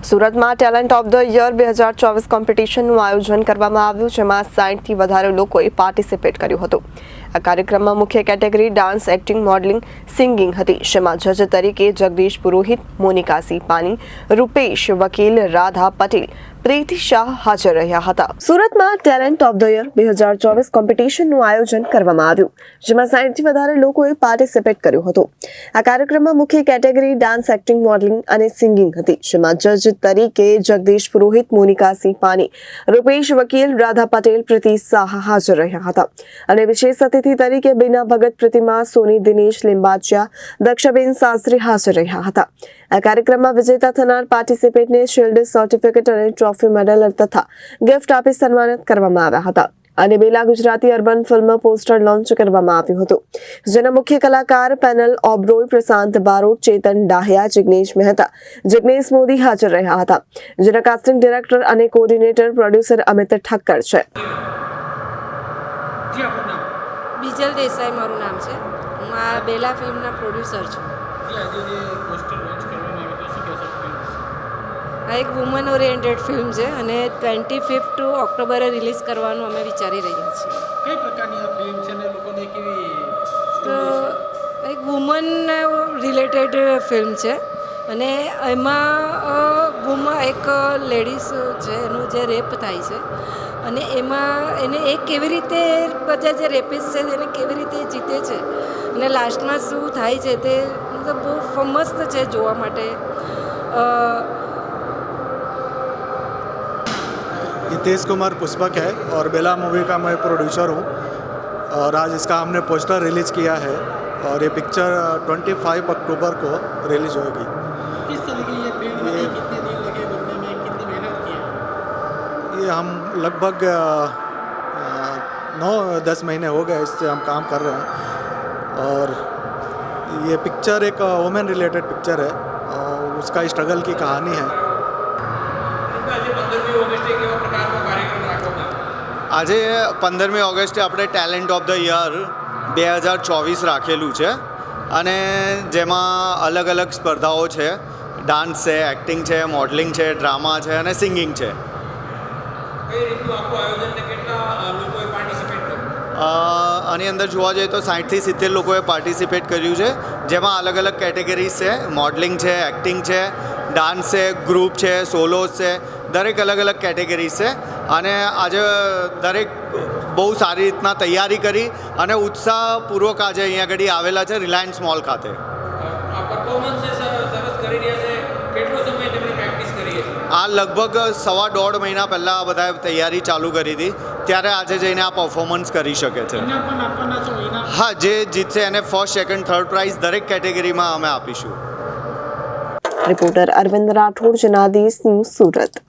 સુરતમાં talent of the year 2024 કોમ્પિટિશનનું આયોજન કરવામાં આવ્યું, જેમાં 60થી વધારે લોકોએ પાર્ટિસિપેટ કર્યું હતું. આ કાર્યક્રમમાં મુખ્ય category dance, acting, modelling, singing હતી, જેમાં જજ તરીકે જગદીશ પુરોહિત, મોનિકા સિપાની, રૂપેશ વકીલ, રાધા પટેલ, પ્રીતિ શાહ હાજર રહ્યા હતા. સુરતમાં ટેલેન્ટ ઓફ ધ યર 2024 કોમ્પિટિશનનું આયોજન કરવામાં આવ્યું, જેમાં 60થી વધારે લોકોએ પાર્ટિસિપેટ કર્યું હતું. આ કાર્યક્રમમાં મુખ્ય કેટેગરી ડાન્સ, એક્ટિંગ, મોડલિંગ અને સિંગિંગ હતી, જેમાં જજ તરીકે જગદીશ પુરોહિત, મોનિકા સિપાની, રૂપેશ વકીલ, રાધા પટેલ, પ્રીતિ શાહ હાજર રહ્યા હતા. અને વિશેષ અતિથિ તરીકે બીના ભગત, પ્રતિમા સોની, દિનેશ લિંબાચિયા, દક્ષાબેન શાસ્ત્રી હાજર રહ્યા હતા. આ કાર્યક્રમમાં વિજેતા થનાર પાર્ટિસિપેટને શિલ્ડ, સર્ટિફિકેટ અને ટ્રોફી, મેડલ તથા ગિફ્ટ આપી સન્માનિત કરવામાં આવ્યા હતા. અને Bela Gujarati urban film poster launch કરવામાં આવ્યું હતું, જેના મુખ્ય કલાકાર પેનલ ઓબરોય, પ્રશાંત બારોટ, ચેતન ડાહિયા, જિગ્નેશ મહેતા, જિગ્નેશ મોદી હાજર રહ્યા હતા. જેના કાસ્ટિંગ ડિરેક્ટર અને કોર્ડિનેટર પ્રોડ્યુસર અમિત ઠક્કર છે. બીજલ દેસાઈ મારું નામ છે. હું આ બેલા ફિલ્મના પ્રોડ્યુસર છું. આ એક વુમન ઓરિએન્ટેડ ફિલ્મ છે અને 25 ઓક્ટોબરે રિલીઝ કરવાનું અમે વિચારી રહ્યા છીએ. કઈ પ્રકારની આ ફિલ્મ છે ને લોકોને કેવી? તો એક વુમન રિલેટેડ ફિલ્મ છે અને એમાં એક લેડીઝ છે, એનું જે રેપ થાય છે અને એમાં એને એ કેવી રીતે બધા જે રેપિસ્ટ છે એને કેવી રીતે જીતે છે અને લાસ્ટમાં શું થાય છે તે મતલબ બહુ મસ્ત છે જોવા માટે. हितेश कुमार पुष्पक है और बेला मूवी का मैं प्रोड्यूसर हूँ और आज इसका हमने पोस्टर रिलीज़ किया है और ये पिक्चर 25 अक्टूबर को रिलीज होगी. किस तरह की ये फिल्म बनी, कितने दिन लगे बनने में, कितनी मेहनत की? ये हम लगभग 9-10 महीने हो गए इससे हम काम कर रहे हैं और ये पिक्चर एक वुमेन रिलेटेड पिक्चर है और उसका स्ट्रगल की कहानी है. આજે 15મી ઓગસ્ટે આપણે ટેલેન્ટ ઓફ ધ યર 2024 રાખેલું છે અને જેમાં અલગ અલગ સ્પર્ધાઓ છે. ડાન્સ છે, એક્ટિંગ છે, મોડલિંગ છે, ડ્રામા છે અને સિંગિંગ છે. આની અંદર જોવા જઈએ તો 60થી 70 લોકોએ પાર્ટિસિપેટ કર્યું છે, જેમાં અલગ અલગ કેટેગરીઝ છે. મોડલિંગ છે, એક્ટિંગ છે, ડાન્સ છે, ગ્રુપ છે, સોલોઝ છે, દરેક અલગ અલગ કેટેગરીઝ છે. અને આજે દરેક બહુ સારી રીતના તૈયારી કરી અને ઉત્સાહપૂર્વક આજે અહીંયા આગળ આવેલા છે રિલાયન્સ મોલ ખાતે. આ લગભગ 1.5 મહિના પહેલાં બધાએ તૈયારી ચાલુ કરી હતી, ત્યારે આજે જઈને આ પરફોર્મન્સ કરી શકે છે. હા, જે જીતશે એને ફર્સ્ટ, સેકન્ડ, થર્ડ પ્રાઇઝ દરેક કેટેગરીમાં અમે આપીશું. Reporter Arvind Rathod, Janadesh news, Surat.